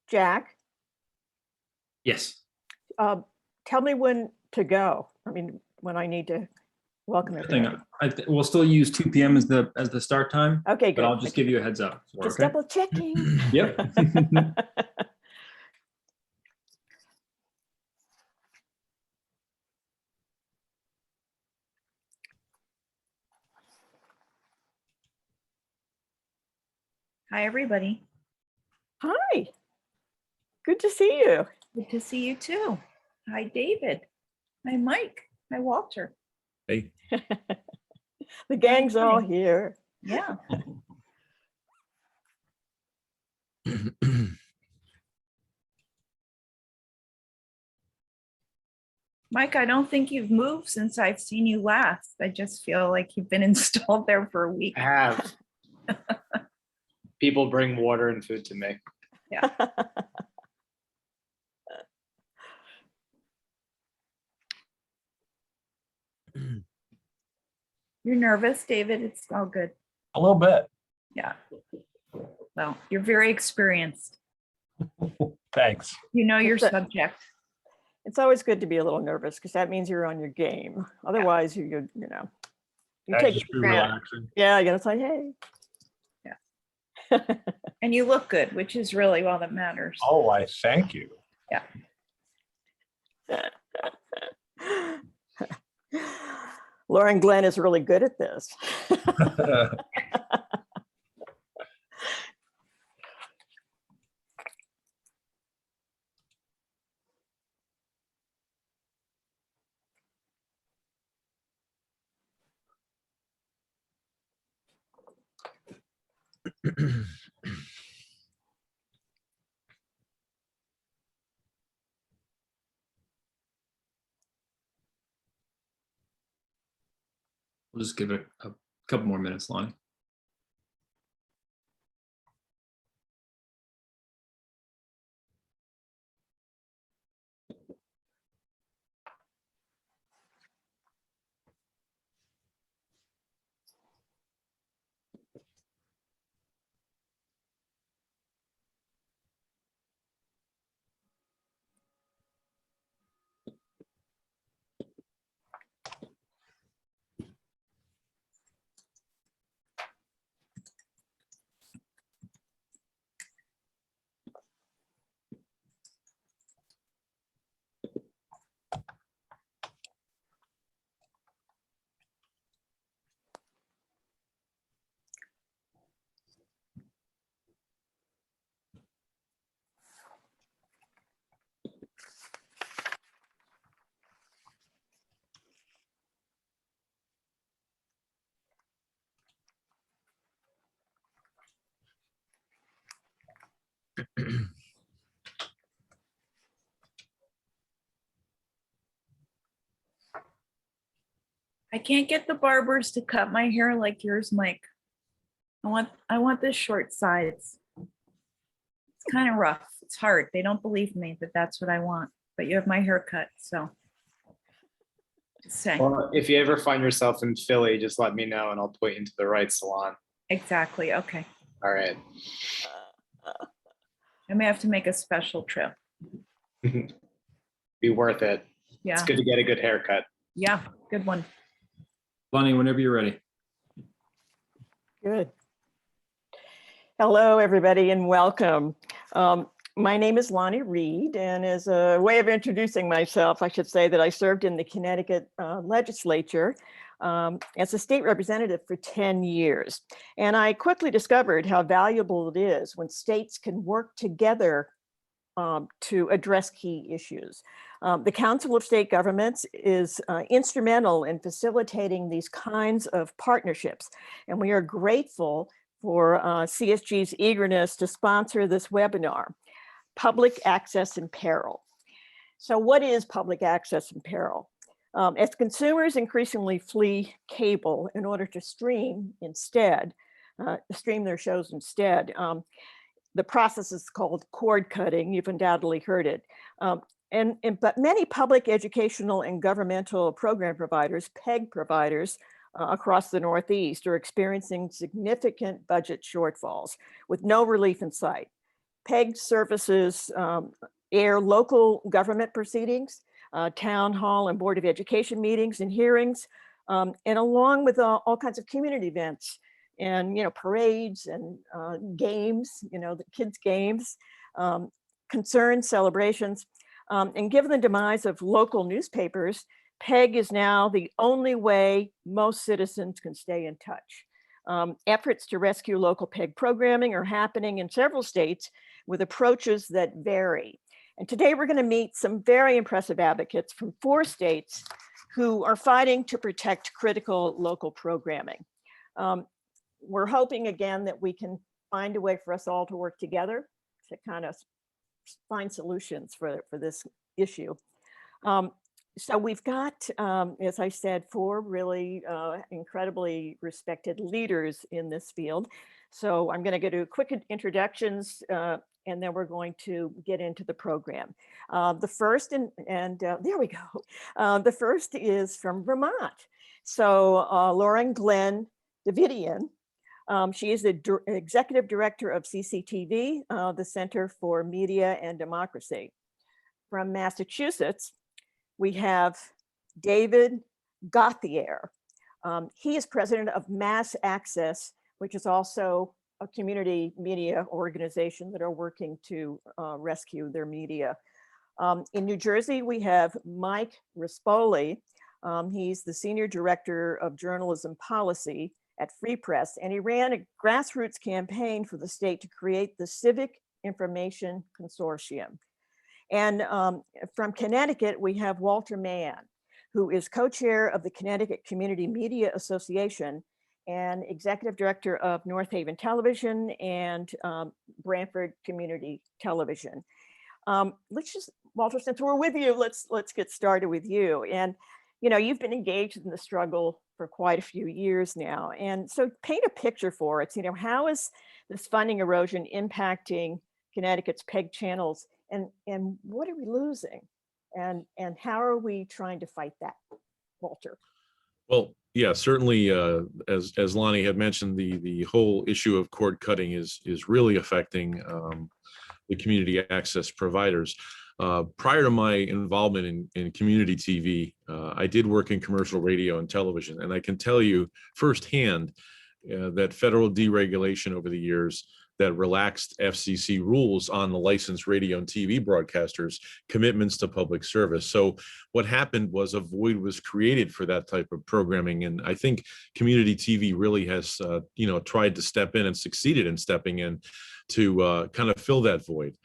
Jack, Yes. tell me when to go. I mean, when I need to welcome everybody. We'll still use 2 p.m. as the start time. Okay, good. But I'll just give you a heads up. Just Okay? double checking. Yep. Hi, everybody. Hi. Good to see you. Good to see you too. Hi, David. Hi, Mike. Hi, Walter. Hey. The gang's all here. Yeah. Mike, I don't think you've moved since I've seen you last. I just feel like you've been installed there for a week. I have. People bring water and food to me. Yeah. You're nervous, David? It's all good. A little bit. Yeah. Well, you're very experienced. Thanks. You know your It's a- subject. It's always good to be a little nervous because that means you're on your game. Otherwise, you take it Just for be granted. relaxing. Yeah, you gotta say, hey. Yeah. And you look good, which is really all that matters. Oh, I thank you. Lauren Glenn is really good at this. We'll just give it a couple more minutes, Lonnie. I can't get the barbers to cut my hair like yours, Mike. I want the short sides. It's kind of rough. It's hard. They don't believe me that that's what I want, but you have my hair cut, so. Just saying. Well, if you ever find yourself in Philly, just let me know and I'll point you to the right salon. Exactly. Okay. All right. I may have to make a special trip. Be worth it. It's Yeah. good to get a good haircut. Yeah. Good one. Lonnie, whenever you're ready. Good. Hello, everybody, and welcome. My name is Lonnie Reed, and as a way of introducing myself, I should say that I served in the Connecticut legislature as a state representative for 10 years. And I quickly discovered how valuable it is when states can work together to address key issues. The Council of State Governments is instrumental in facilitating these kinds of partnerships, and we are grateful for CSG's eagerness to sponsor this webinar, Public Access in Peril. So what is public access in peril? As consumers increasingly flee cable in order to stream their shows instead, the process is called cord cutting. You've undoubtedly heard it. But many public educational and governmental program providers, PEG providers, across the Northeast are experiencing significant budget shortfalls with no relief in sight. PEG services air local government proceedings, town hall and board of education meetings and hearings, and along with all kinds of community events and, parades and games, the kids' games, concerns, celebrations. And given the demise of local newspapers, PEG is now the only way most citizens can stay in touch. Efforts to rescue local PEG programming are happening in several states with approaches that vary. And today we're going to meet some very impressive advocates from 4 states who are fighting to protect critical local programming. We're hoping again that we can find a way for us all to work together to kind of find solutions for this issue. So we've got, as I said, 4 really incredibly respected leaders in this field. So I'm going to do quick introductions and then we're going to get into the program. The first, there we go. The first is from Vermont. So Lauren Glenn Davitian. She is the executive director of CCTV, the Center for Media and Democracy. From Massachusetts, we have David Gauthier. He is president of Mass Access, which is also a community media organization that are working to rescue their media. In New Jersey, we have Mike Spoli. He's the senior director of journalism policy at Free Press, and he ran a grassroots campaign for the state to create the Civic Information Consortium. And from Connecticut, we have Walter Mann, who is co-chair of the Connecticut Community Media Association and executive director of North Haven Television and Branford Community Television. Walter, since we're with you, let's get started with you. And you've been engaged in the struggle for quite a few years now. And so paint a picture for us, how is this funding erosion impacting Connecticut's PEG channels and what are we losing? And how are we trying to fight that, Walter? Well, yeah, certainly, as Lonnie had mentioned, the whole issue of cord cutting is really affecting the community access providers. Prior to my involvement in community TV, I did work in commercial radio and television, and I can tell you firsthand that federal deregulation over the years that relaxed FCC rules on the licensed radio and TV broadcasters' commitments to public service. So what happened was a void was created for that type of programming. And I think community TV really has, tried to step in and succeeded in stepping in to kind of fill that void.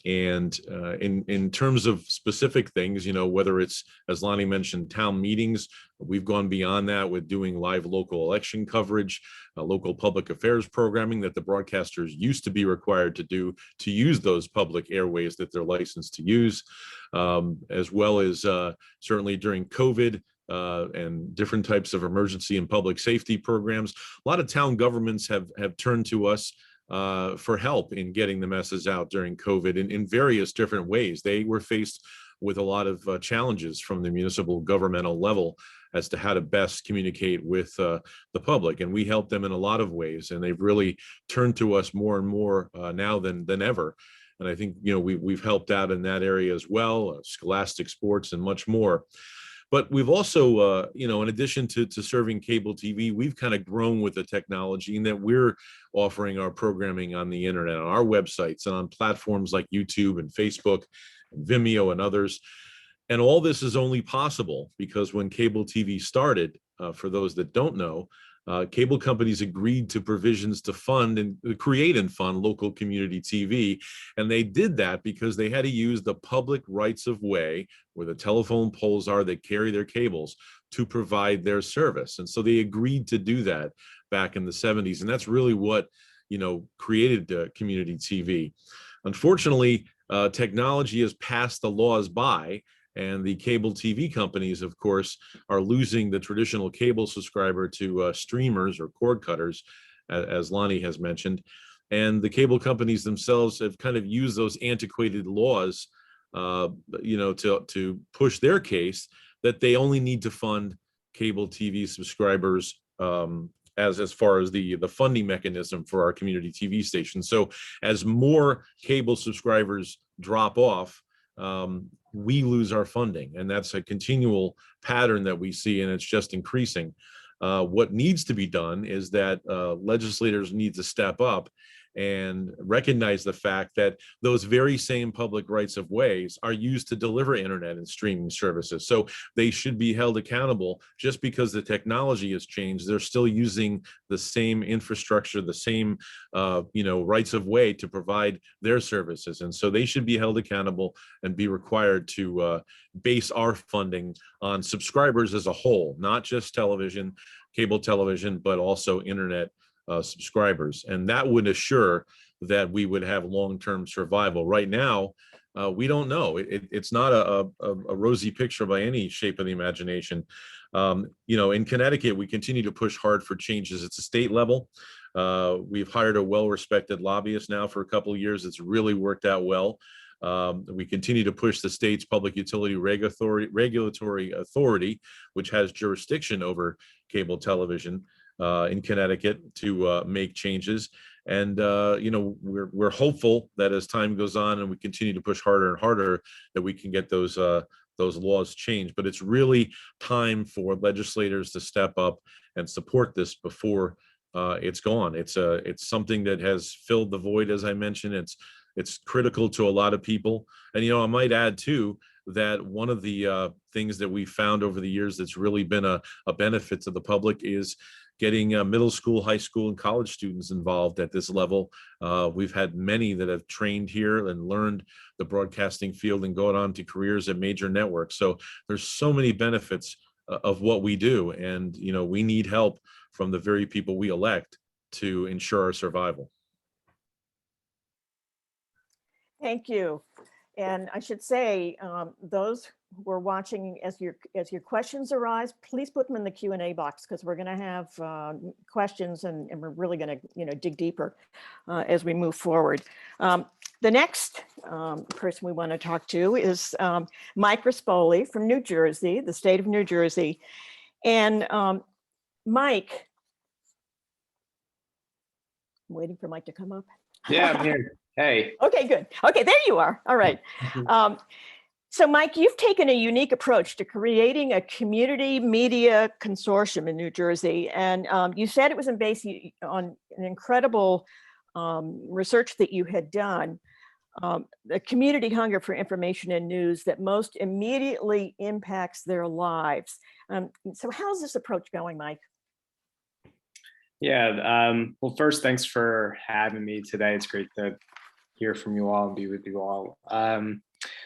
In terms of specific things, whether it's, as Lonnie mentioned, town meetings, we've gone beyond that with doing live local election coverage, local public affairs programming that the broadcasters used to be required to do to use those public airways that they're licensed to use, as well as certainly during COVID, and different types of emergency and public safety programs. A lot of town governments have turned to us for help in getting the message out during COVID in various different ways. They were faced with a lot of challenges from the municipal governmental level as to how to best communicate with the public. And we helped them in a lot of ways. And they've really turned to us more and more now than ever. And I think, we've helped out in that area as well, scholastic sports and much more. But we've also, in addition to serving cable TV, we've kind of grown with the technology in that we're offering our programming on the internet, on our websites, and on platforms like YouTube and Facebook, and Vimeo and others. And all this is only possible because when cable TV started, for those that don't know, cable companies agreed to provisions to fund and create and fund local community TV. And they did that because they had to use the public rights of way where the telephone poles are that carry their cables to provide their service. And so they agreed to do that back in the 70s. And that's really what, created community TV. Unfortunately, technology has passed the laws by. And the cable TV companies, of course, are losing the traditional cable subscriber to streamers or cord cutters, as Lonnie has mentioned. And the cable companies themselves have kind of used those antiquated laws, to push their case that they only need to fund cable TV subscribers as far as the funding mechanism for our community TV stations. So as more cable subscribers drop off, we lose our funding, and that's a continual pattern that we see, and it's just increasing. What needs to be done is that legislators need to step up and recognize the fact that those very same public rights of ways are used to deliver internet and streaming services. So they should be held accountable. Just because the technology has changed, they're still using the same infrastructure, the same rights of way to provide their services. And so they should be held accountable and be required to base our funding on subscribers as a whole, not just television, cable television, but also internet subscribers. And that would assure that we would have long-term survival. Right now, we don't know. It's not a rosy picture by any shape of the imagination. In Connecticut, we continue to push hard for changes at the state level. We've hired a well-respected lobbyist now for a couple of years. It's really worked out well. We continue to push the state's public utility regulatory authority, which has jurisdiction over cable television in Connecticut, to make changes. And we're hopeful that as time goes on and we continue to push harder and harder, that we can get those laws changed. But it's really time for legislators to step up and support this before it's gone. It's something that has filled the void, as I mentioned. It's critical to a lot of people. And I might add too that one of the things that we found over the years that's really been a benefit to the public is getting middle school, high school, and college students involved at this level. We've had many that have trained here and learned the broadcasting field and gone on to careers at major networks. So there's so many benefits of what we do. And, we need help from the very people we elect to ensure our survival. Thank you. And I should say, those who are watching, as your questions arise, please put them in the Q&A box, because we're going to have questions, and we're really going to dig deeper as we move forward. The next person we want to talk to is Mike Spoli from New Jersey, the state of New Jersey. And Mike, I'm waiting for Mike to come up. Yeah, I'm here. Hey. Okay, good. Okay, there you are. All right. So Mike, you've taken a unique approach to creating a community media consortium in New Jersey. And you said it was based on an incredible research that you had done, the community hunger for information and news that most immediately impacts their lives. So how's this approach going, Mike? Yeah. Well, first, thanks for having me today. It's great to hear from you all and be with you all.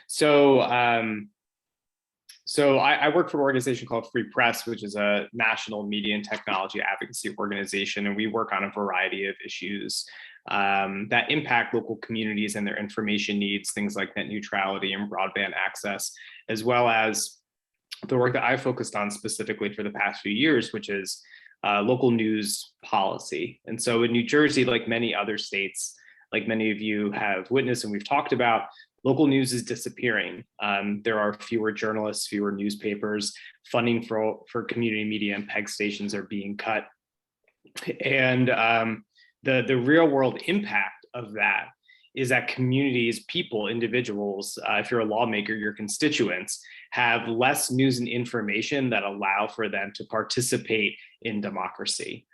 So I work for an organization called Free Press, which is a national media and technology advocacy organization, and we work on a variety of issues that impact local communities and their information needs, things like net neutrality and broadband access, as well as the work that I focused on specifically for the past few years, which is local news policy. And so in New Jersey, like many other states, like many of you have witnessed and we've talked about, local news is disappearing. There are fewer journalists, fewer newspapers, funding for community media and PEG stations are being cut. And the real world impact of that is that communities, people, individuals, if you're a lawmaker, your constituents, have less news and information that allow for them to participate in democracy.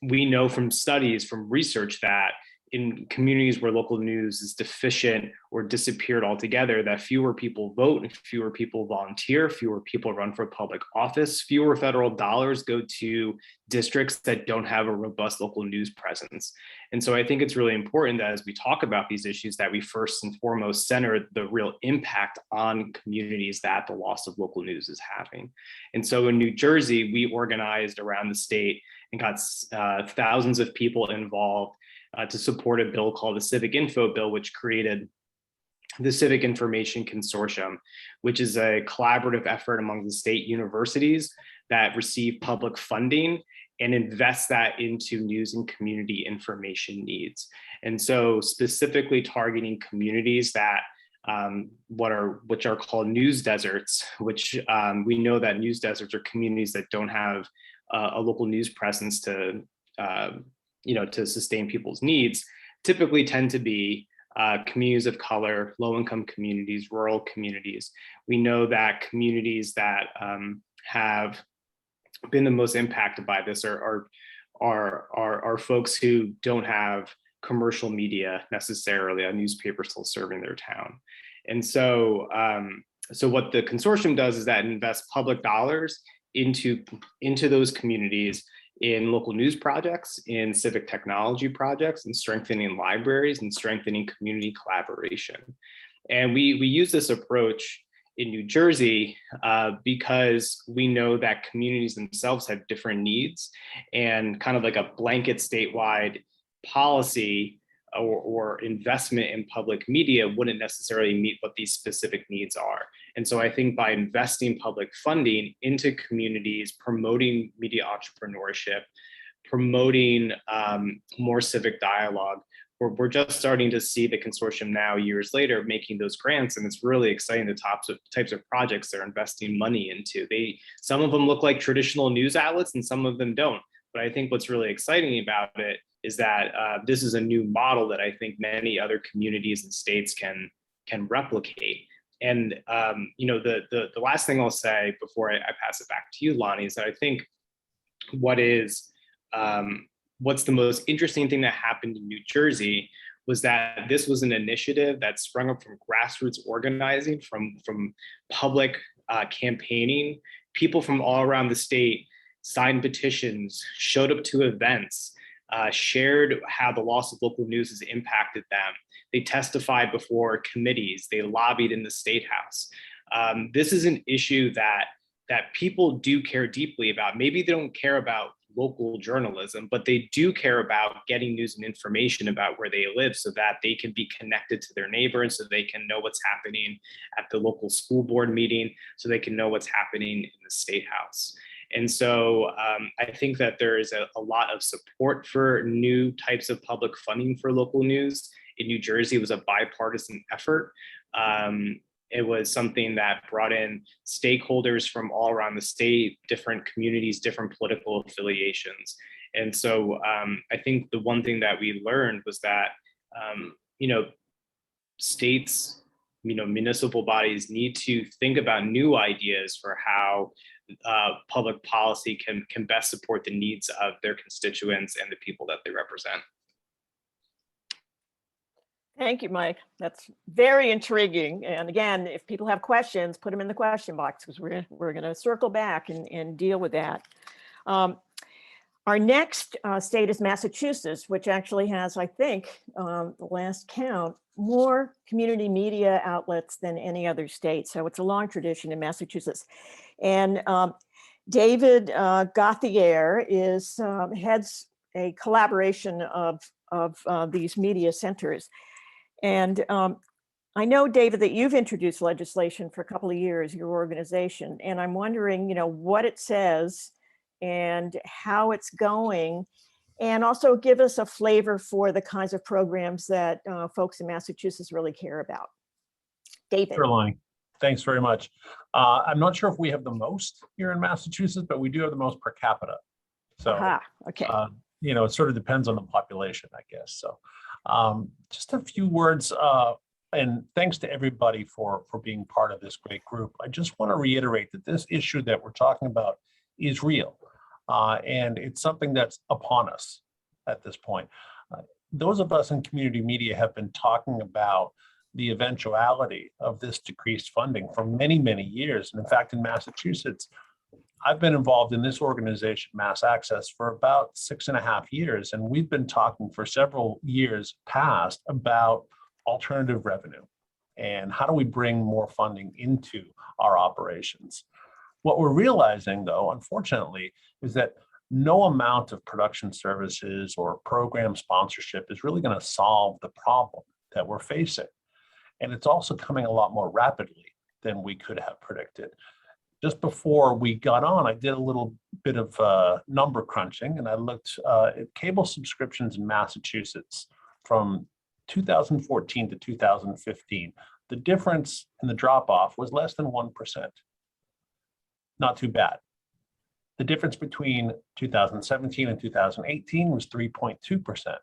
We know from studies, from research, that in communities where local news is deficient or disappeared altogether, that fewer people vote, fewer people volunteer, fewer people run for public office, fewer federal dollars go to districts that don't have a robust local news presence. And so I think it's really important that as we talk about these issues, that we first and foremost center the real impact on communities that the loss of local news is having. And so in New Jersey, we organized around the state and got thousands of people involved to support a bill called the Civic Info Bill, which created the Civic Information Consortium, which is a collaborative effort among the state universities that receive public funding and invest that into news and community information needs. And so specifically targeting communities that which are called news deserts, which we know that news deserts are communities that don't have a local news presence to to sustain people's needs, typically tend to be communities of color, low-income communities, rural communities. We know that communities that have been the most impacted by this are folks who don't have commercial media necessarily, a newspaper still serving their town. And so, so what the consortium does is that it invests public dollars into those communities in local news projects, in civic technology projects, and strengthening libraries and strengthening community collaboration. And we use this approach in New Jersey because we know that communities themselves have different needs, and kind of like a blanket statewide policy or investment in public media wouldn't necessarily meet what these specific needs are. And so I think by investing public funding into communities, promoting media entrepreneurship, promoting more civic dialogue, we're just starting to see the consortium now, years later, making those grants, and it's really exciting the types of projects they're investing money into. Some of them look like traditional news outlets and some of them don't. But I think what's really exciting about it is that this is a new model that I think many other communities and states can replicate. And the last thing I'll say before I pass it back to you, Lonnie, is that I think what's the most interesting thing that happened in New Jersey was that this was an initiative that sprung up from grassroots organizing, from public campaigning. People from all around the state signed petitions, showed up to events, shared how the loss of local news has impacted them. They testified before committees, they lobbied in the State House. This is an issue that people do care deeply about. Maybe they don't care about local journalism, but they do care about getting news and information about where they live so that they can be connected to their neighbors, so they can know what's happening at the local school board meeting, so they can know what's happening in the State House. And so I think that there is a lot of support for new types of public funding for local news. In New Jersey, it was a bipartisan effort. It was something that brought in stakeholders from all around the state, different communities, different political affiliations. And so I think the one thing that we learned was that, states, municipal bodies need to think about new ideas for how public policy can best support the needs of their constituents and the people that they represent. Thank you, Mike. That's very intriguing. And again, if people have questions, put them in the question box, because we're going to circle back and deal with that. Our next state is Massachusetts, which actually has, I think, the last count, more community media outlets than any other state. So it's a long tradition in Massachusetts. And David Gauthier heads a collaboration of these media centers. And I know, David, that you've introduced legislation for a couple of years, your organization, and I'm wondering, what it says and how it's going, and also give us a flavor for the kinds of programs that folks in Massachusetts really care about. David. Sure, Lonnie. Thanks very much. I'm not sure if we have the most here in Massachusetts, but we do have the most per capita. So, okay. It sort of depends on the population, I guess. So just a few words, and thanks to everybody for being part of this great group. I just want to reiterate that this issue that we're talking about is real, and it's something that's upon us at this point. Those of us in community media have been talking about the eventuality of this decreased funding for many, many years. And in fact, in Massachusetts, I've been involved in this organization, Mass Access, for about 6.5 years. And we've been talking for several years past about alternative revenue and how do we bring more funding into our operations. What we're realizing, though, unfortunately, is that no amount of production services or program sponsorship is really going to solve the problem that we're facing. And it's also coming a lot more rapidly than we could have predicted. Just before we got on, I did a little bit of number crunching, and I looked at cable subscriptions in Massachusetts from 2014 to 2015. The difference in the drop-off was less than 1%. Not too bad. The difference between 2017 and 2018 was 3.2%.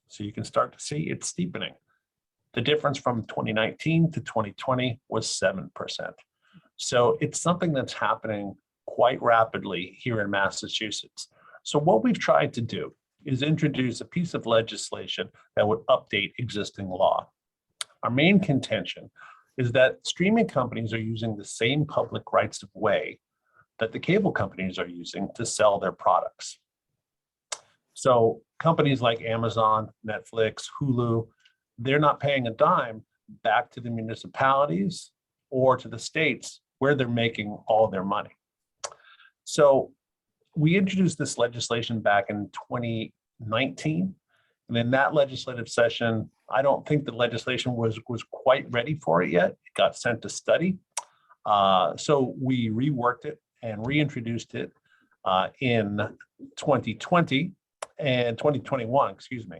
So you can start to see it's steepening. The difference from 2019 to 2020 was 7%. So it's something that's happening quite rapidly here in Massachusetts. So what we've tried to do is introduce a piece of legislation that would update existing law. Our main contention is that streaming companies are using the same public rights of way that the cable companies are using to sell their products. So companies like Amazon, Netflix, Hulu, they're not paying a dime back to the municipalities or to the states where they're making all their money. So we introduced this legislation back in 2019. And in that legislative session, I don't think the legislation was quite ready for it yet. It got sent to study. So we reworked it and reintroduced it in 2020 and 2021, excuse me.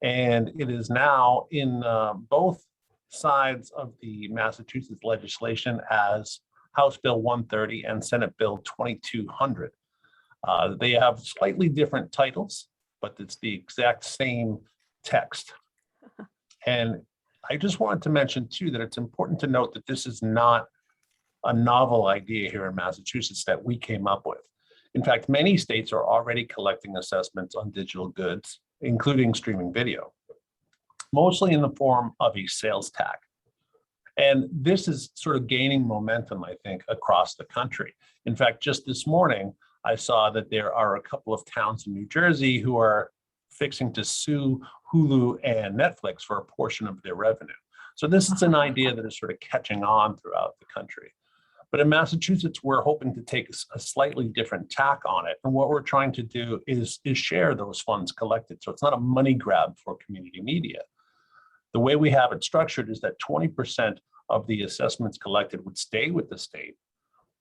And it is now in both sides of the Massachusetts legislation as House Bill 130 and Senate Bill 2200. They have slightly different titles, but it's the exact same text. And I just wanted to mention too that it's important to note that this is not a novel idea here in Massachusetts that we came up with. In fact, many states are already collecting assessments on digital goods, including streaming video, mostly in the form of a sales tax. And this is sort of gaining momentum, I think, across the country. In fact, just this morning, I saw that there are a couple of towns in New Jersey who are fixing to sue Hulu and Netflix for a portion of their revenue. So this is an idea that is sort of catching on throughout the country. But in Massachusetts, we're hoping to take a slightly different tack on it. And what we're trying to do is share those funds collected. So it's not a money grab for community media. The way we have it structured is that 20% of the assessments collected would stay with the state,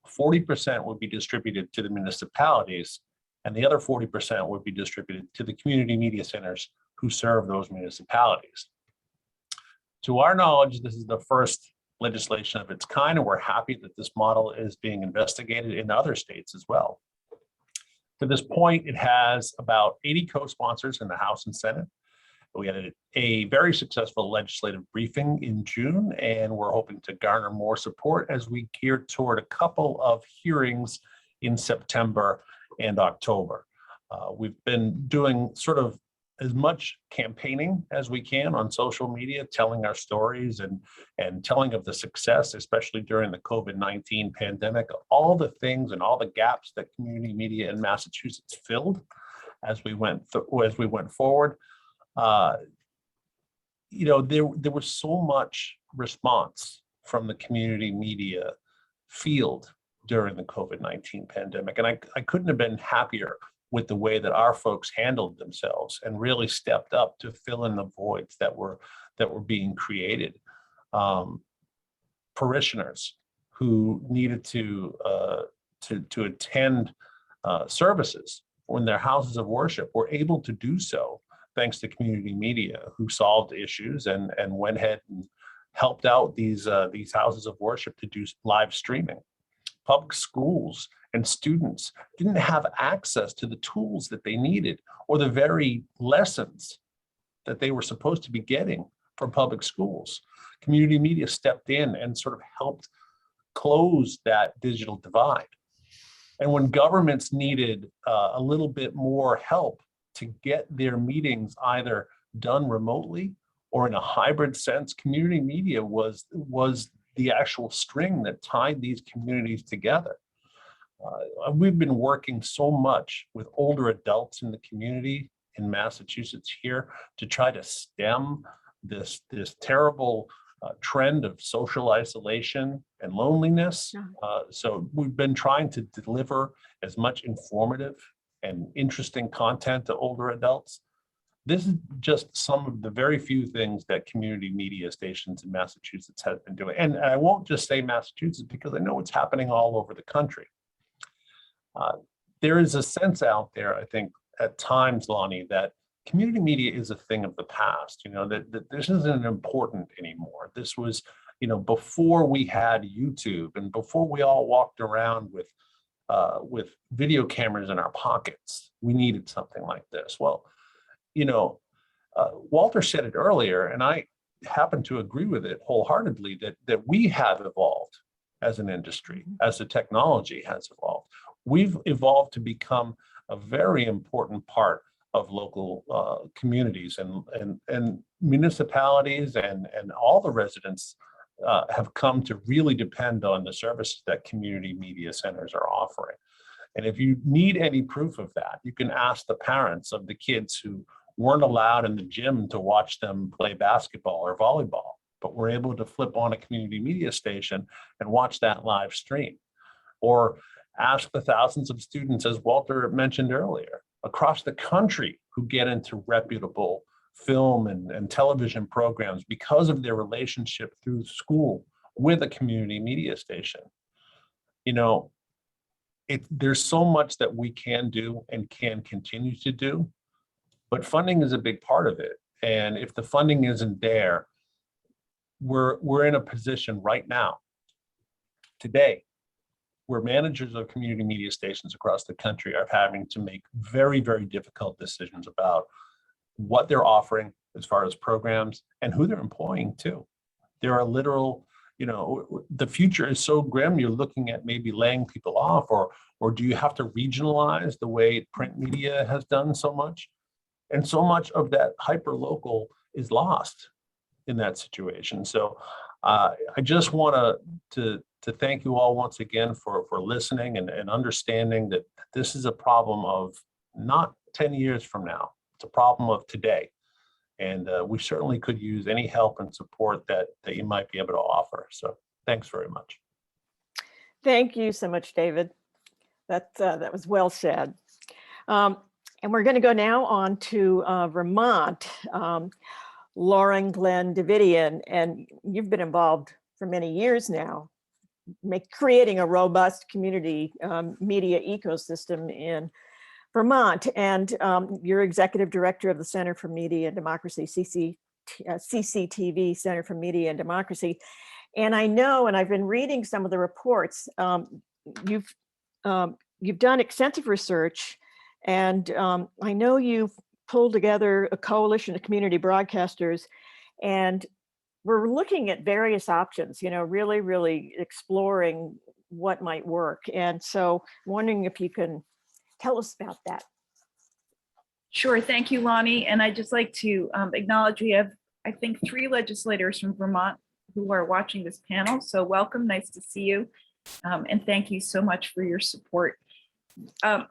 40% would be distributed to the municipalities, and the other 40% would be distributed to the community media centers who serve those municipalities. To our knowledge, this is the first legislation of its kind, and we're happy that this model is being investigated in other states as well. To this point, it has about 80 co-sponsors in the House and Senate. We had a very successful legislative briefing in June, and we're hoping to garner more support as we gear toward a couple of hearings in September and October. We've been doing sort of as much campaigning as we can on social media, telling our stories and telling of the success, especially during the COVID-19 pandemic, all the things and all the gaps that community media in Massachusetts filled as we went forward. You know, there was so much response from the community media field during the COVID-19 pandemic, and I couldn't have been happier with the way that our folks handled themselves and really stepped up to fill in the voids that were being created. Parishioners who needed to attend services when their houses of worship were able to do so thanks to community media, who solved issues and went ahead and helped out these houses of worship to do live streaming. Public schools and students didn't have access to the tools that they needed or the very lessons that they were supposed to be getting from public schools. Community media stepped in and sort of helped close that digital divide. And when governments needed a little bit more help to get their meetings either done remotely or in a hybrid sense, community media was the actual string that tied these communities together. We've been working so much with older adults in the community in Massachusetts here to try to stem this terrible trend of social isolation and loneliness. So we've been trying to deliver as much informative and interesting content to older adults. This is just some of the very few things that community media stations in Massachusetts have been doing. And I won't just say Massachusetts because I know it's happening all over the country. There is a sense out there, I think, at times, Lonnie, that community media is a thing of the past, you know, that this isn't important anymore. This was, you know, before we had YouTube and before we all walked around with with video cameras in our pockets. We needed something like this. Well, you know, Walter said it earlier, and I happen to agree with it wholeheartedly, that we have evolved as an industry, as the technology has evolved. We've evolved to become a very important part of local communities and municipalities, and all the residents have come to really depend on the services that community media centers are offering. And if you need any proof of that, you can ask the parents of the kids who weren't allowed in the gym to watch them play basketball or volleyball, but were able to flip on a community media station and watch that live stream. Or ask the thousands of students, as Walter mentioned earlier, across the country who get into reputable film and television programs because of their relationship through school with a community media station. You know, there's so much that we can do and can continue to do, but funding is a big part of it. And if the funding isn't there, we're in a position right now, today, where managers of community media stations across the country are having to make very, very difficult decisions about what they're offering as far as programs and who they're employing too. There are literal, you know, the future is so grim, you're looking at maybe laying people off, or do you have to regionalize the way print media has done so much? And so much of that hyper local is lost in that situation. So I just want to thank you all once again for listening and understanding that this is a problem of not 10 years from now. It's a problem of today. And we certainly could use any help and support that you might be able to offer. So thanks very much. Thank you so much, David. That was well said. And we're going to go now on to Vermont. Lauren Glenn Davitian, and you've been involved for many years now, creating a robust community media ecosystem in Vermont. And you're executive director of the Center for Media and Democracy, CCTV, Center for Media and Democracy. And I know, and I've been reading some of the reports, you've done extensive research, and I know you've pulled together a coalition of community broadcasters, and we're looking at various options, you know, really, really exploring what might work. And so I'm wondering if you can tell us about that. Sure, thank you, Lonnie. And I'd just like to acknowledge we have, I think, 3 legislators from Vermont who are watching this panel. So welcome, nice to see you. And thank you so much for your support. I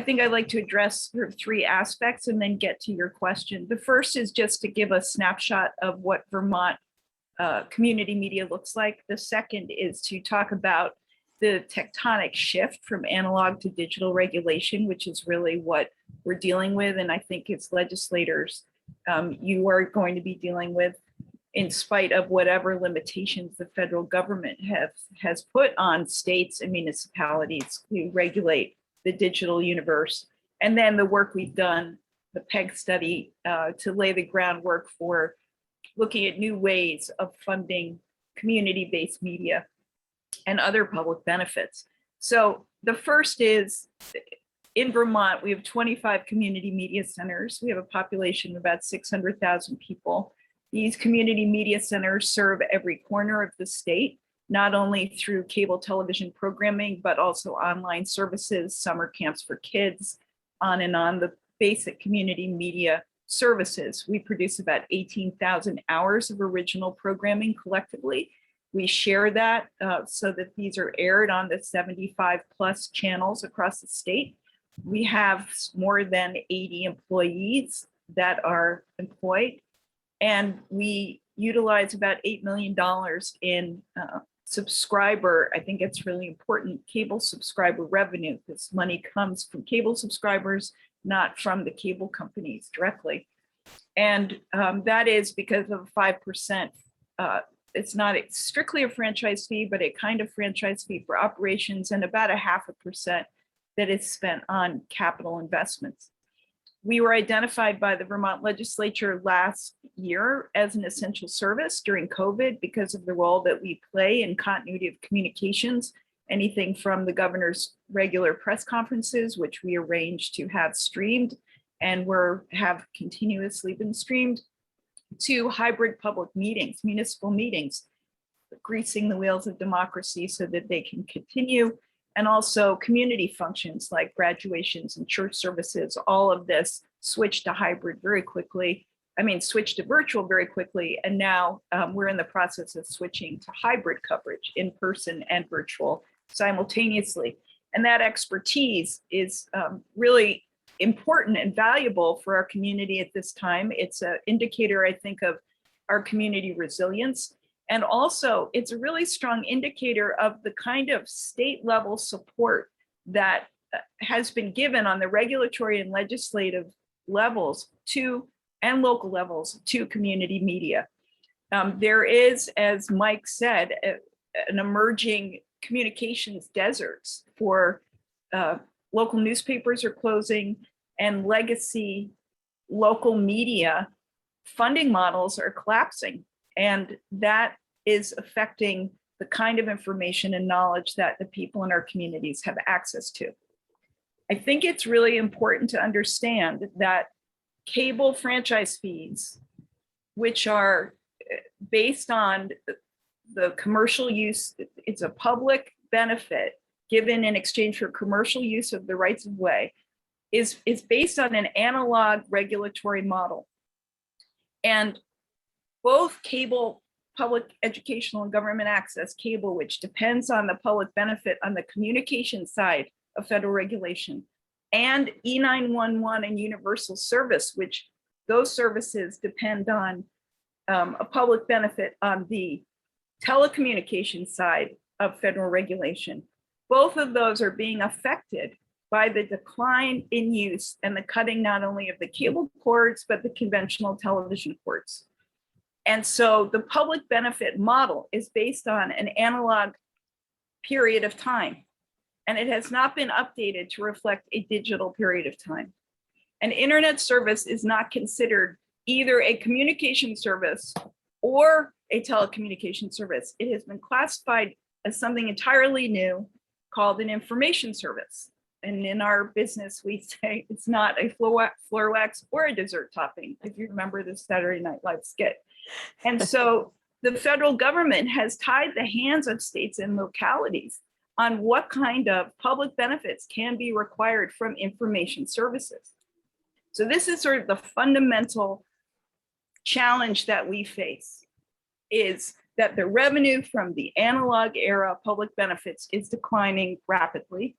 think I'd like to address sort of 3 aspects and then get to your question. The first is just to give a snapshot of what Vermont community media looks like. The second is to talk about the tectonic shift from analog to digital regulation, which is really what we're dealing with. And I think as legislators, you are going to be dealing with, in spite of whatever limitations the federal government has put on states and municipalities to regulate the digital universe. And then the work we've done, the PEG study, to lay the groundwork for looking at new ways of funding community-based media and other public benefits. So the first is, in Vermont, we have 25 community media centers. We have a population of about 600,000 people. These community media centers serve every corner of the state, not only through cable television programming, but also online services, summer camps for kids, on and on, the basic community media services. We produce about 18,000 hours of original programming collectively. We share that so that these are aired on the 75 plus channels across the state. We have more than 80 employees that are employed, and we utilize about $8 million in subscriber, I think it's really important, cable subscriber revenue. This money comes from cable subscribers, not from the cable companies directly. And that is because of 5%. It's not strictly a franchise fee, but a kind of franchise fee for operations, and about 0.5% that is spent on capital investments. We were identified by the Vermont legislature last year as an essential service during COVID because of the role that we play in continuity of communications anything from the governor's regular press conferences, which we arranged to have streamed and have continuously been streamed, to hybrid public meetings, municipal meetings, greasing the wheels of democracy so that they can continue, and also community functions like graduations and church services. All of this switched to hybrid very quickly. Switched to virtual very quickly. And now we're in the process of switching to hybrid coverage, in person and virtual simultaneously. And that expertise is really important and valuable for our community at this time. It's an indicator, I think, of our community resilience. And also, it's a really strong indicator of the kind of state level support that has been given on the regulatory and legislative levels and local levels to community media. There is, as Mike said, an emerging communications deserts for local newspapers are closing, and legacy local media funding models are collapsing. And that is affecting the kind of information and knowledge that the people in our communities have access to. I think it's really important to understand that cable franchise fees, which are based on the commercial use, it's a public benefit given in exchange for commercial use of the rights of way, is based on an analog regulatory model. And both cable, public educational and government access cable, which depends on the public benefit on the communication side of federal regulation, and E911 and universal service, which those services depend on a public benefit on the telecommunication side of federal regulation. Both of those are being affected by the decline in use and the cutting not only of the cable cords, but the conventional television cords. And so the public benefit model is based on an analog period of time, and it has not been updated to reflect a digital period of time. An internet service is not considered either a communication service or a telecommunication service. It has been classified as something entirely new called an information service. And in our business, we say it's not a floor wax or a dessert topping, if you remember the Saturday Night Live skit. And so the federal government has tied the hands of states and localities on what kind of public benefits can be required from information services. So this is sort of the fundamental challenge that we face, is that the revenue from the analog era public benefits is declining rapidly.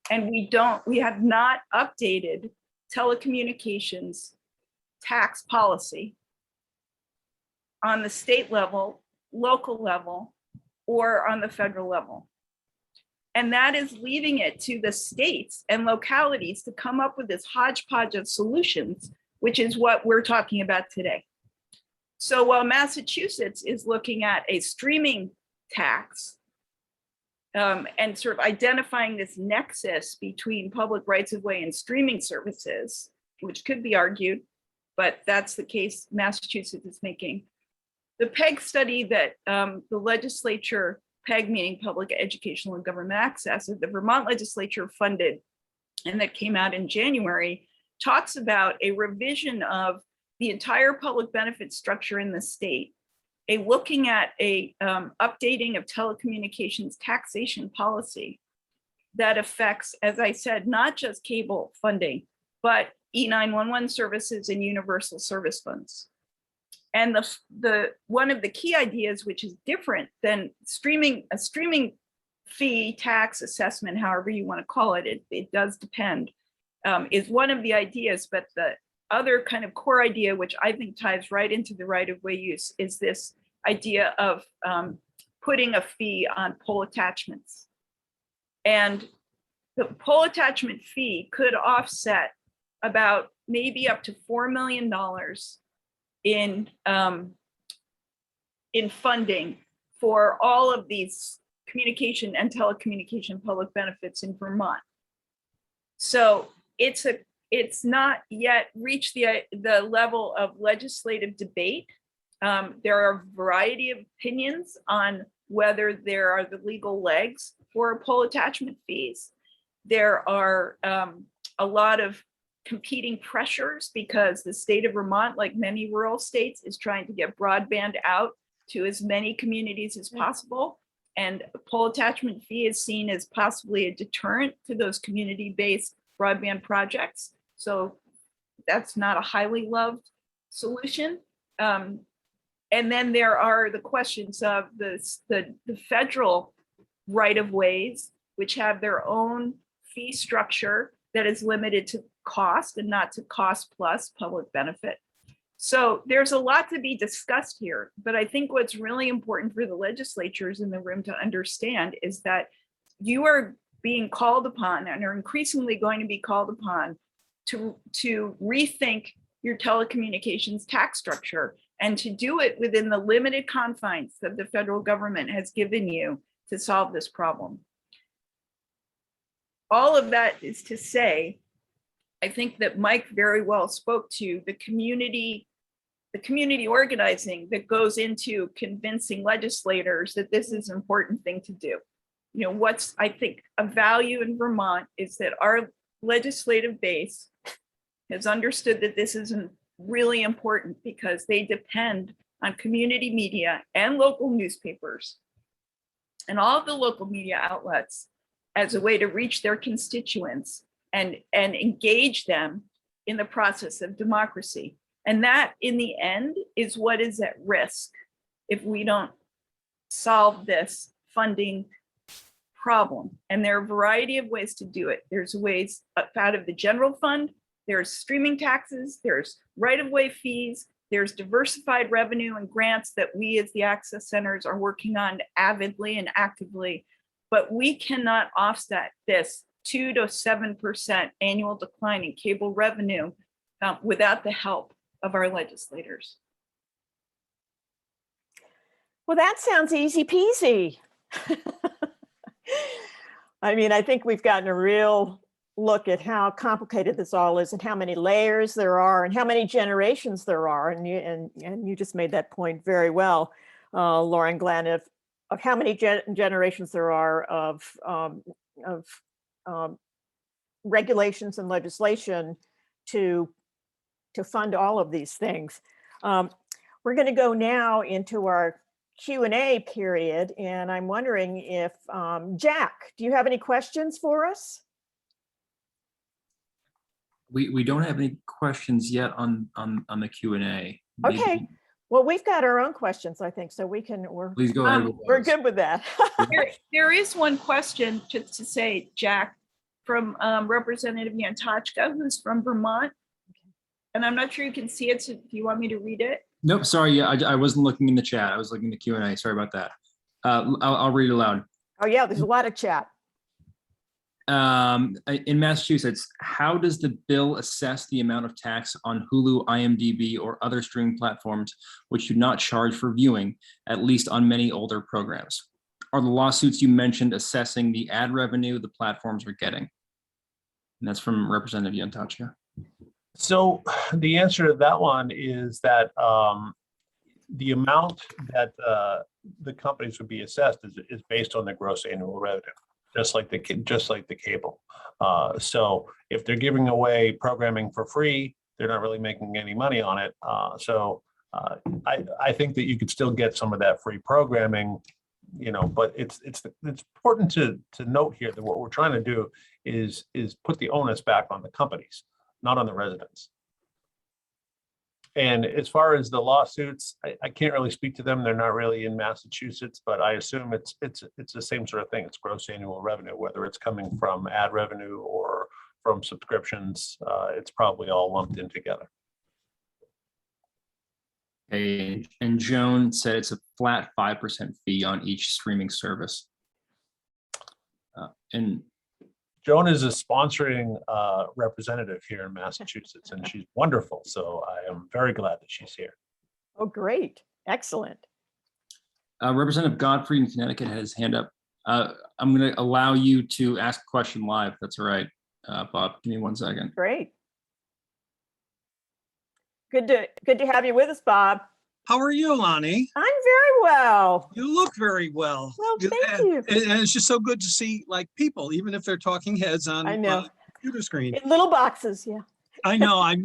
And we have not updated telecommunications tax policy on the state level, local level, or on the federal level. And that is leaving it to the states and localities to come up with this hodgepodge of solutions, which is what we're talking about today. So while Massachusetts is looking at a streaming tax and sort of identifying this nexus between public rights of way and streaming services, which could be argued, but that's the case Massachusetts is making. The PEG study that the legislature, PEG meaning Public Educational and Government Access, that the Vermont legislature funded and that came out in January, talks about a revision of the entire public benefit structure in the state, looking at a updating of telecommunications taxation policy that affects, as I said, not just cable funding, but E911 services and universal service funds. And the one of the key ideas, which is different than a streaming fee, tax, assessment, however you want to call it, it does depend, is one of the ideas. But the other kind of core idea, which I think ties right into the right of way use, is this idea of putting a fee on pole attachments. And the pole attachment fee could offset about maybe up to $4 million in funding for all of these communication and telecommunication public benefits in Vermont. So it's not yet reached the level of legislative debate. There are a variety of opinions on whether there are the legal legs for pole attachment fees. There are a lot of competing pressures because the state of Vermont, like many rural states, is trying to get broadband out to as many communities as possible. And a pole attachment fee is seen as possibly a deterrent to those community-based broadband projects. So that's not a highly loved solution. And then there are the questions of the federal right-of-ways, which have their own fee structure that is limited to cost and not to cost plus public benefit. So there's a lot to be discussed here, but I think what's really important for the legislatures in the room to understand is that you are being called upon and are increasingly going to be called upon to rethink your telecommunications tax structure and to do it within the limited confines that the federal government has given you to solve this problem. All of that is to say, I think that Mike very well spoke to the community organizing that goes into convincing legislators that this is an important thing to do. You know, what's, I think, a value in Vermont is that our legislative base has understood that this is really important because they depend on community media and local newspapers and all of the local media outlets as a way to reach their constituents and engage them in the process of democracy. And that, in the end, is what is at risk if we don't solve this funding problem. And there are a variety of ways to do it. There's ways out of the general fund, there's streaming taxes, there's right-of-way fees, there's diversified revenue and grants that we as the access centers are working on avidly and actively. But we cannot offset this 2 to 7% annual decline in cable revenue without the help of our legislators. Well, that sounds easy peasy. I mean, I think we've gotten a real look at how complicated this all is and how many layers there are and how many generations there are. And you just made that point very well, Lauren Glenn, of how many generations there are of regulations and legislation to fund all of these things. We're going to go now into our Q&A period, and I'm wondering if Jack, do you have any questions for us? We don't have any questions yet on the Q&A. Okay. Well, we've got our own questions, I think, so Please go ahead. we're good with that. There is one question to say, Jack, from Representative Yantochka, who's from Vermont. And I'm not sure you can see it, so do you want me to read it? Nope, sorry, yeah, I wasn't looking in the chat. I was looking in the Q&A. Sorry about that. I'll read it aloud. Oh yeah, there's a lot of chat. In Massachusetts, how does the bill assess the amount of tax on Hulu, IMDb, or other streaming platforms which do not charge for viewing, at least on many older programs? Are the lawsuits you mentioned assessing the ad revenue the platforms are getting? And that's from Representative Yantochka. So the answer to that one is that the amount that the companies would be assessed is based on the gross annual revenue, just like the cable. So if they're giving away programming for free, they're not really making any money on it. I think that you could still get some of that free programming, you know, but it's important to note here that what we're trying to do is put the onus back on the companies, not on the residents. And as far as the lawsuits, I can't really speak to them. They're not really in Massachusetts, but I assume it's the same sort of thing. It's gross annual revenue, whether it's coming from ad revenue or from subscriptions. It's probably all lumped in together. Okay, and Joan said it's a flat 5% fee on each streaming service. And Joan is a sponsoring representative here in Massachusetts, and she's wonderful. So I am very glad that she's here. Oh, great. Excellent. Representative Godfrey in Connecticut had his hand up. I'm going to allow you to ask a question live. That's all right. Bob, give me 1 second. Great. Good to have you with us, Bob. How are you, Lonnie? I'm very well. You look very well. Well, Good- thank you. And it's just so good to see like people, even if they're talking heads on I know. computer screen. In little boxes, yeah. I know. I've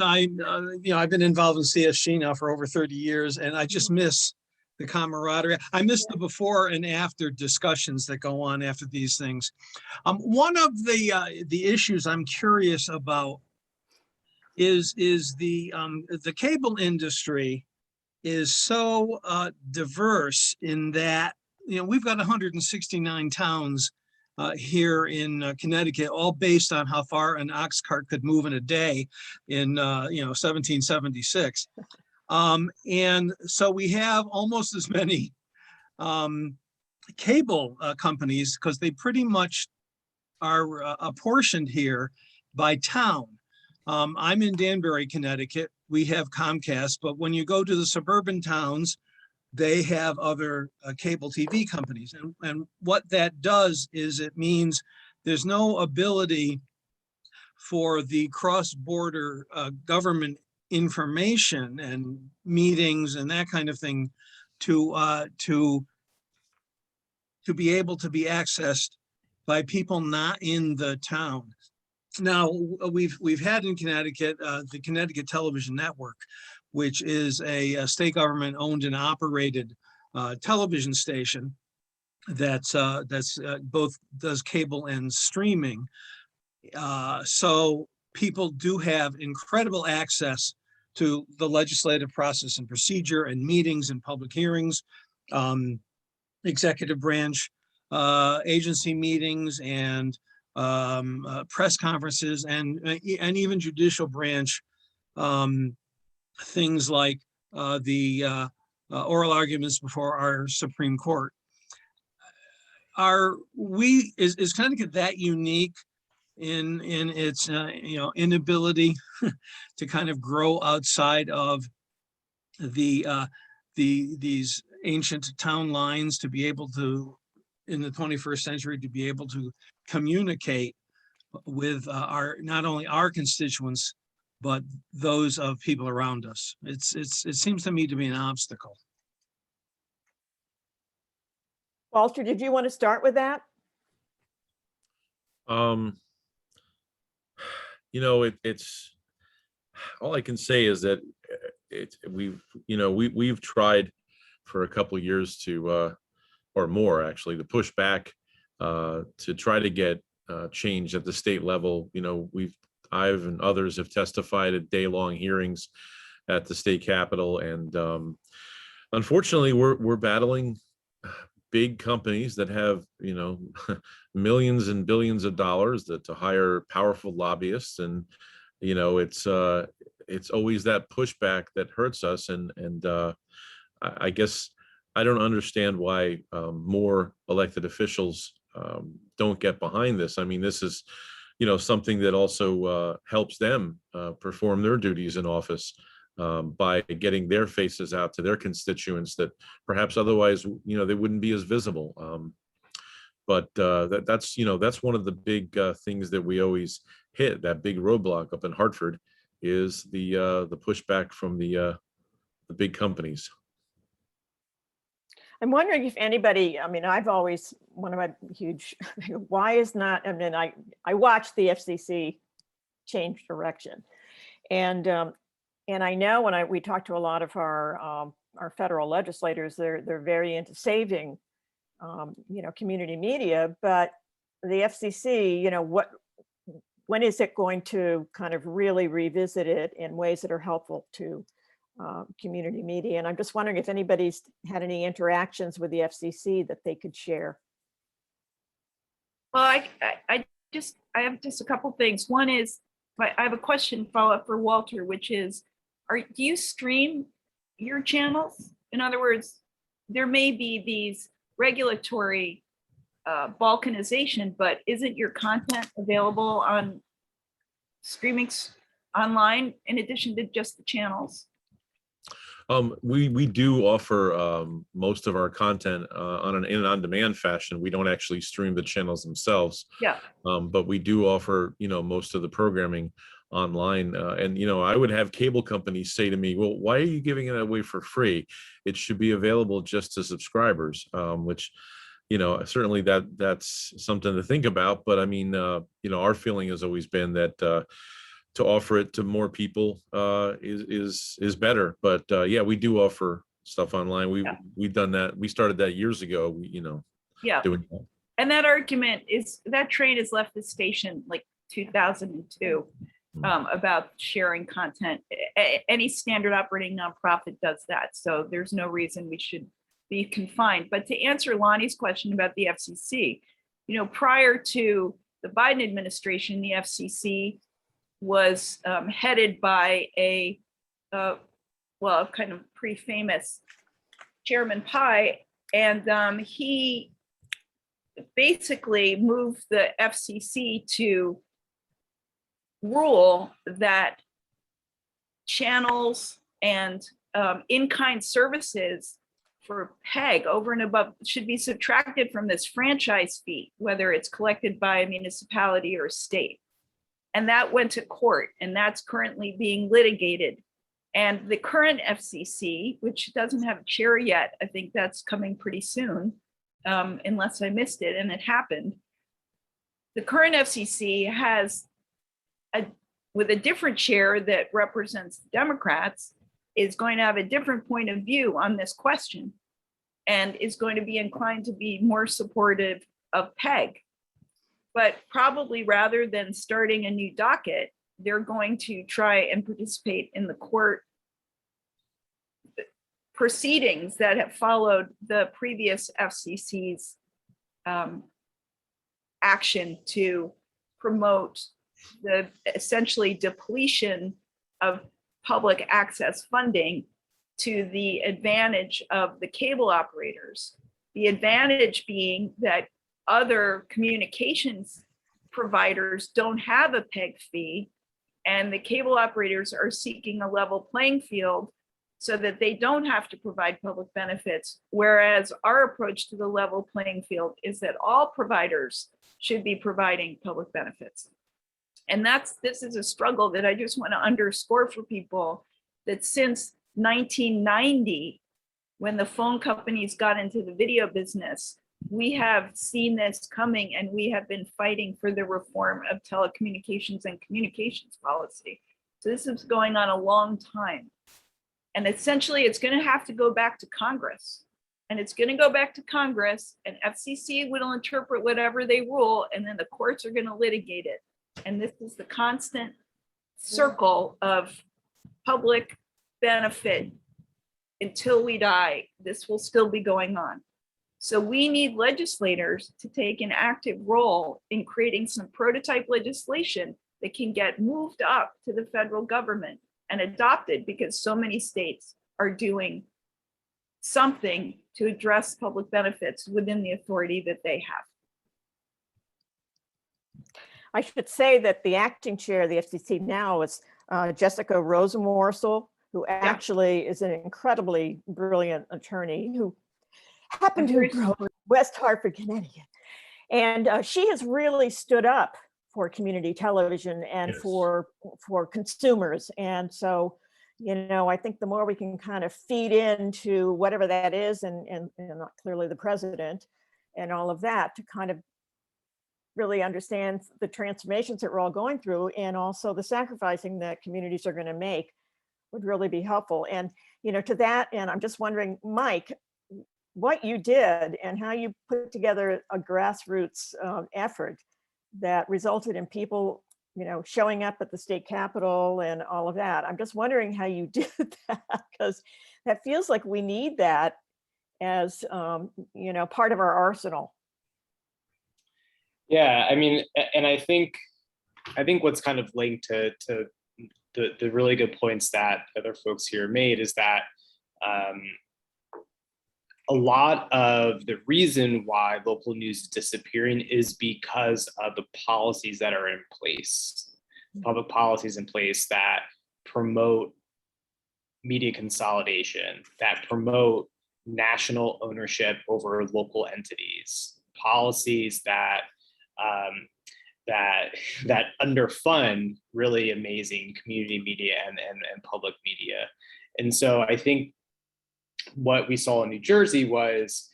been involved in CSG now for over 30 years, and I just miss the camaraderie. I miss the before and after discussions that go on after these things. One of the issues I'm curious about is the cable industry is so diverse in that, we've got 169 towns here in Connecticut, all based on how far an ox cart could move in a day in 1776. And so we have almost as many cable companies, because they pretty much are apportioned here by town. I'm in Danbury, Connecticut. We have Comcast, but when you go to the suburban towns, they have other cable TV companies. And what that does is it means there's no ability for the cross-border government information and meetings and that kind of thing to be able to be accessed by people not in the town. Now, we've had in Connecticut the Connecticut Television Network, which is a state government owned and operated television station that's both does cable and streaming. So people do have incredible access to the legislative process and procedure and meetings and public hearings, executive branch agency meetings and press conferences and even judicial branch things like the oral arguments before our Supreme Court. Is Connecticut that unique in its inability to kind of grow outside of these ancient town lines to be able to, in the 21st century, to be able to communicate with not only our constituents, but those of people around us? It seems to me to be an obstacle. Walter, did you want to start with that? It's all I can say is that we've tried for a couple of years to or more actually to push back to try to get change at the state level. I've and others have testified at day-long hearings at the state capitol, and unfortunately we're battling big companies that have millions and billions of dollars to hire powerful lobbyists, and it's always that pushback that hurts us, and I guess I don't understand why more elected officials don't get behind this. I mean, this is something that also helps them perform their duties in office by getting their faces out to their constituents that perhaps otherwise they wouldn't be as visible. But that's one of the big things that we always hit, that big roadblock up in Hartford, is the pushback from the big companies. I'm wondering if anybody, I've always, one of my huge, why is not, I watched the FCC change direction. And I know when we talk to a lot of our federal legislators, they're very into saving, community media, but the FCC, when is it going to kind of really revisit it in ways that are helpful to community media? And I'm just wondering if anybody's had any interactions with the FCC that they could share. Well, I have just a couple things. One is, I have a question follow-up for Walter, which is, do you stream your channels? In other words, there may be these regulatory balkanization, but isn't your content available on streaming online in addition to just the channels? We do offer most of our content in an on-demand fashion. We don't actually stream the channels themselves. Yeah. But we do offer, most of the programming online. And, you know, I would have cable companies say to me, well, why are you giving it away for free? It should be available just to subscribers, which, you know, certainly that's something to think about. But I mean, you know, our feeling has always been that to offer it to more people is better. But yeah, we do offer stuff online. We've done that. We started that years ago, you know, Yeah. doing that. And that argument is, that train has left the station like 2002 about sharing content. Any standard operating nonprofit does that. So there's no reason we should be confined. But to answer Lonnie's question about the FCC, you know, prior to the Biden administration, the FCC was headed by a, well, kind of pretty famous Chairman Pai, and he basically moved the FCC to rule that channels and in-kind services for PEG over and above should be subtracted from this franchise fee, whether it's collected by a municipality or a state. And that went to court, and that's currently being litigated. And the current FCC, which doesn't have a chair yet, I think that's coming pretty soon, unless I missed it, and it happened. The current FCC has, with a different chair that represents Democrats, is going to have a different point of view on this question, and is going to be inclined to be more supportive of PEG. But probably rather than starting a new docket, they're going to try and participate in the court proceedings that have followed the previous FCC's action to promote the essentially depletion of public access funding to the advantage of the cable operators. The advantage being that other communications providers don't have a PEG fee, and the cable operators are seeking a level playing field so that they don't have to provide public benefits. Whereas our approach to the level playing field is that all providers should be providing public benefits. And this is a struggle that I just want to underscore for people, that since 1990, when the phone companies got into the video business, we have seen this coming, and we have been fighting for the reform of telecommunications and communications policy. So this is going on a long time. And essentially, it's going to have to go back to Congress. And it's going to go back to Congress, and FCC will interpret whatever they rule, and then the courts are going to litigate it. And this is the constant circle of public benefit until we die. This will still be going on. So we need legislators to take an active role in creating some prototype legislation that can get moved up to the federal government and adopted, because so many states are doing something to address public benefits within the authority that they have. I should say that the acting chair of the FCC now is Jessica Rosenworcel, who actually is an incredibly brilliant attorney who happened to grow in West Hartford, Connecticut. And she has really stood up for community television and for consumers. And so, you know, I think the more we can kind of feed into whatever that is, and clearly the president and all of that, to kind of really understand the transformations that we're all going through, and also the sacrificing that communities are going to make, would really be helpful. And, you know, to that, and I'm just wondering, Mike, what you did and how you put together a grassroots effort that resulted in people, you know, showing up at the state capitol and all of that. I'm just wondering how you did that, because that feels like we need that as, you know, part of our arsenal. Yeah, I mean, and I think what's kind of linked to the really good points that other folks here made is that a lot of the reason why local news is disappearing is because of the policies that are in place, public policies in place that promote media consolidation, that promote national ownership over local entities, policies that that underfund really amazing community media and public media. And so I think what we saw in New Jersey was,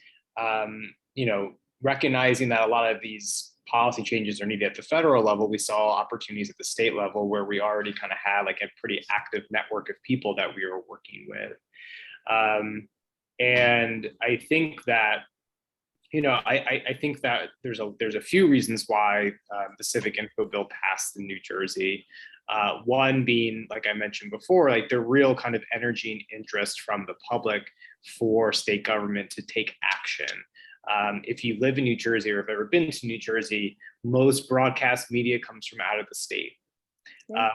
recognizing that a lot of these policy changes are needed at the federal level, we saw opportunities at the state level where we already kind of had like a pretty active network of people that we were working with. And I think that, I think that there's a few reasons why the Civic Info Bill passed in New Jersey. One being, like I mentioned before, like the real kind of energy and interest from the public for state government to take action. If you live in New Jersey or have ever been to New Jersey, most broadcast media comes from out of the state,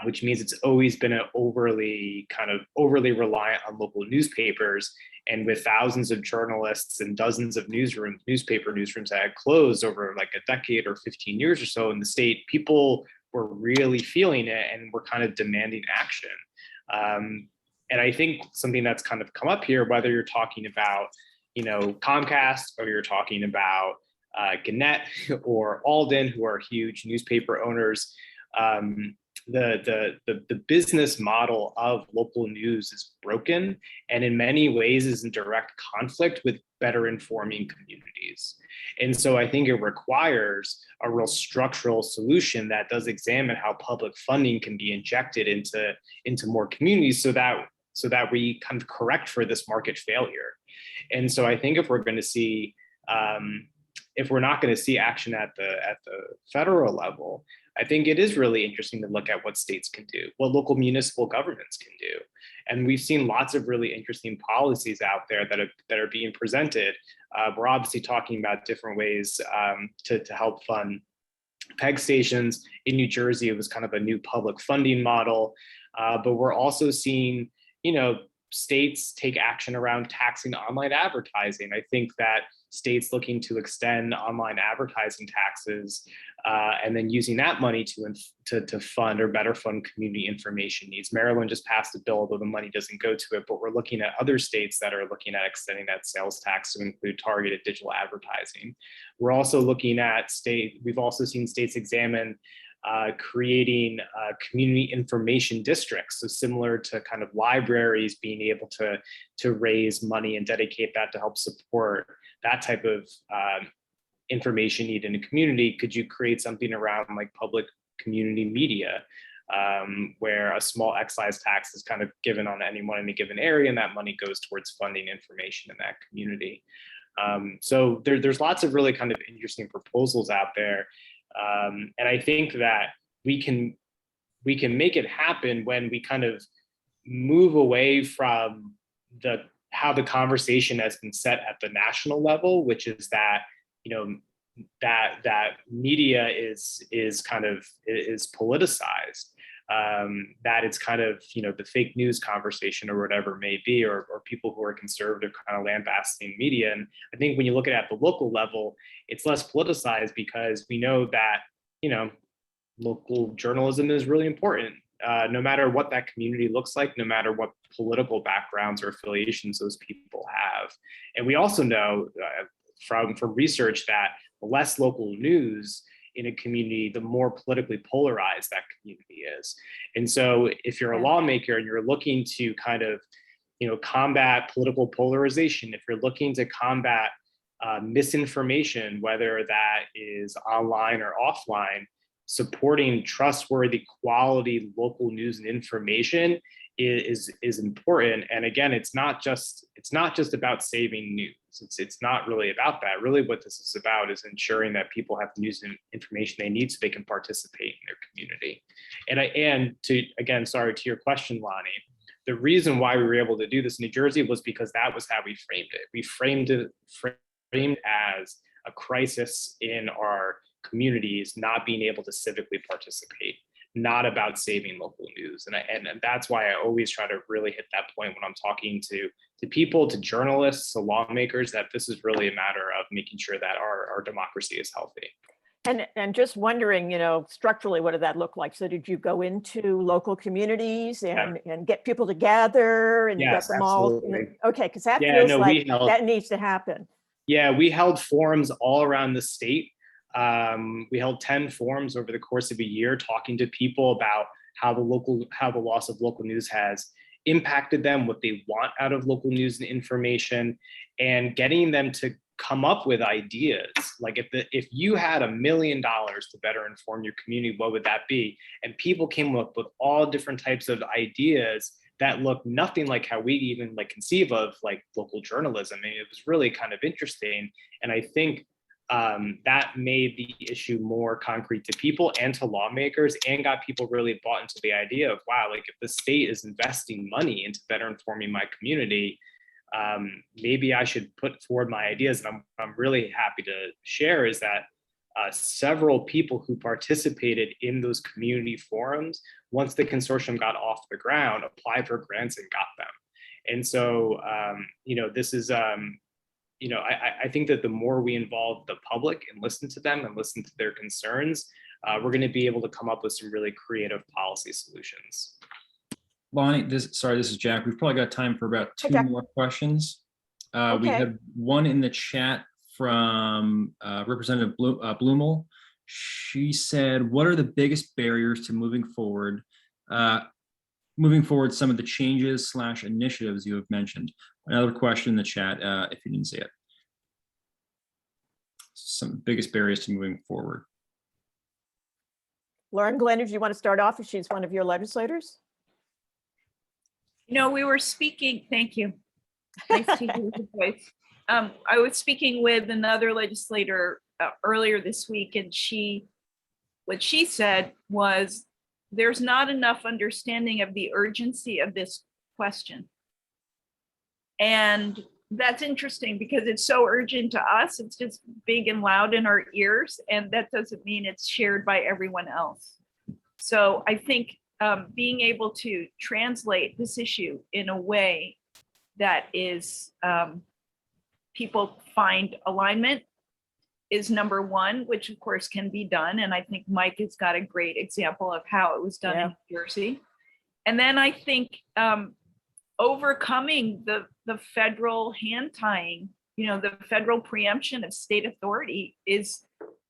which means it's always been overly reliant on local newspapers. And with thousands of journalists and dozens of newspaper newsrooms that had closed over like a decade or 15 years or so in the state, people were really feeling it and were kind of demanding action. And I think something that's kind of come up here, whether you're talking about, Comcast, or you're talking about Gannett or Alden, who are huge newspaper owners, the business model of local news is broken, and in many ways is in direct conflict with better informing communities. And so I think it requires a real structural solution that does examine how public funding can be injected into more communities so that we kind of correct for this market failure. And so I think if we're going to see, if we're not going to see action at the federal level, I think it is really interesting to look at what states can do, what local municipal governments can do. And we've seen lots of really interesting policies out there that are being presented. We're obviously talking about different ways to help fund PEG stations. In New Jersey, it was kind of a new public funding model, but we're also seeing, states take action around taxing online advertising. I think that states looking to extend online advertising taxes and then using that money to fund or better fund community information needs. Maryland just passed a bill, although the money doesn't go to it, but we're looking at other states that are looking at extending that sales tax to include targeted digital advertising. We're also looking at we've also seen states examine creating community information districts. So similar to kind of libraries being able to raise money and dedicate that to help support that type of information need in a community. Could you create something around like public community media where a small excise tax is kind of given on anyone in a given area, and that money goes towards funding information in that community? So there's lots of really kind of interesting proposals out there. And I think that we can make it happen when we kind of move away from how the conversation has been set at the national level, which is that, that media is politicized, that it's kind of, the fake news conversation or whatever it may be, or people who are conservative kind of lambasting media. And I think when you look at the local level, it's less politicized because we know that, local journalism is really important, no matter what that community looks like, no matter what political backgrounds or affiliations those people have. And we also know from research that the less local news in a community, the more politically polarized that community is. And so if you're a lawmaker and you're looking to kind of, combat political polarization, if you're looking to combat misinformation, whether that is online or offline, supporting trustworthy, quality local news and information is important. And again, it's not just about saving news. It's not really about that. Really, what this is about is ensuring that people have the news and information they need so they can participate in their community. Sorry, to your question, Lonnie, the reason why we were able to do this in New Jersey was because that was how we framed it. We framed it as a crisis in our communities not being able to civically participate, not about saving local news. And that's why I always try to really hit that point when I'm talking to people, to journalists, to lawmakers, that this is really a matter of making sure that our democracy is healthy. And just wondering, structurally, what did that look like? So did you go into local communities and get people to gather and get them absolutely. all? Okay, because that feels like that needs to happen. Yeah, we held forums all around the state We held 10 forums over the course of a year, talking to people about how the loss of local news has impacted them, what they want out of local news and information, and getting them to come up with ideas. Like if you had $1 million to better inform your community, what would that be? And people came up with all different types of ideas that look nothing like how we even like conceive of like local journalism. I mean, it was really kind of interesting. And I think that made the issue more concrete to people and to lawmakers, and got people really bought into the idea of, wow, like if the state is investing money into better informing my community, maybe I should put forward my ideas. And I'm really happy to share is that several people who participated in those community forums, once the consortium got off the ground, applied for grants and got them. And so, this is, I think that the more we involve the public and listen to them and listen to their concerns, we're going to be able to come up with some really creative policy solutions. Lonnie, this is Jack. We've probably got time for about two more questions. We Okay. have one in the chat from Representative Blumel. She said, what are the biggest barriers to moving forward some of the changes / initiatives you have mentioned? Another question in the chat, if you didn't see it. Some biggest barriers to moving forward. Lauren Glenn, do you want to start off if she's one of your legislators? We were speaking, thank you. Nice to hear your voice. I was speaking with another legislator earlier this week, and what she said was, there's not enough understanding of the urgency of this question. And that's interesting because it's so urgent to us. It's just big and loud in our ears, and that doesn't mean it's shared by everyone else. So I think being able to translate this issue in a way that is people find alignment is number one, which of course can be done. And I think Mike has got a great example of how it was done in New Jersey. And then I think overcoming the federal hand tying, the federal preemption of state authority is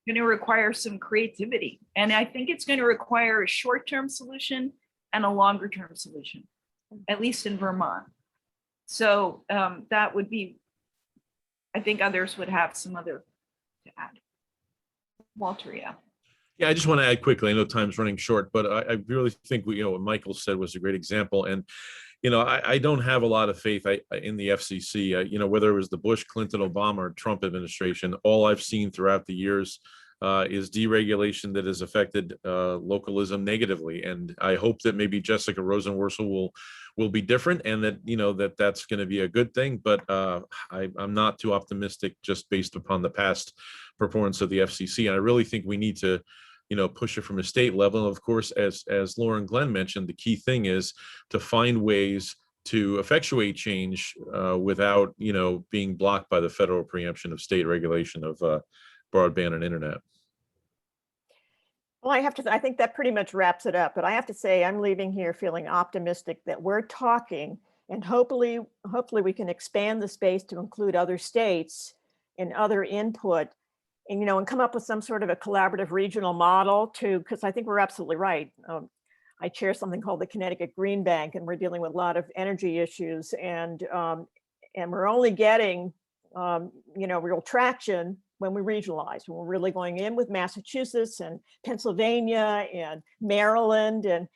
going to require some creativity. And I think it's going to require a short-term solution and a longer-term solution, at least in Vermont. So that would be, I think others would have some other to add. Walter, yeah. Yeah, I just want to add quickly. I know time's running short, but I really think what Michael said was a great example. And I don't have a lot of faith in the FCC. Whether it was the Bush, Clinton, Obama, or Trump administration, all I've seen throughout the years is deregulation that has affected localism negatively. And I hope that maybe Jessica Rosenworcel will be different, and that that's going to be a good thing. But I'm not too optimistic just based upon the past performance of the FCC. And I really think we need to push it from a state level. Of course, as Lauren Glenn mentioned, the key thing is to find ways to effectuate change without, being blocked by the federal preemption of state regulation of broadband and internet. Well, I think that pretty much wraps it up, but I have to say, I'm leaving here feeling optimistic that we're talking, and hopefully we can expand the space to include other states and other input, and come up with some sort of a collaborative regional model because I think we're absolutely right. I chair something called the Connecticut Green Bank, and we're dealing with a lot of energy issues, and we're only getting, real traction when we regionalize, when we're really going in with Massachusetts and Pennsylvania and Maryland, and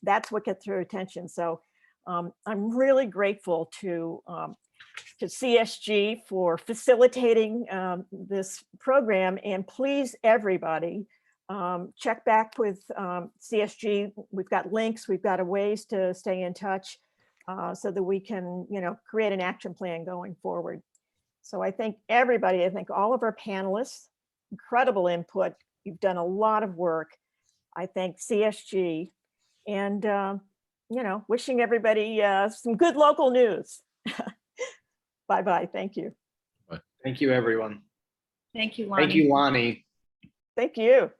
that's what gets their attention. So I'm really grateful to CSG for facilitating this program, and please everybody check back with CSG. We've got links, we've got ways to stay in touch so that we can create an action plan going forward. So I thank everybody. I thank all of our panelists, incredible input. You've done a lot of work. I thank CSG, and wishing everybody some good local news. Bye-bye. Thank you. Thank you, everyone. Thank you, Lonnie. Thank you, Lonnie. Thank you.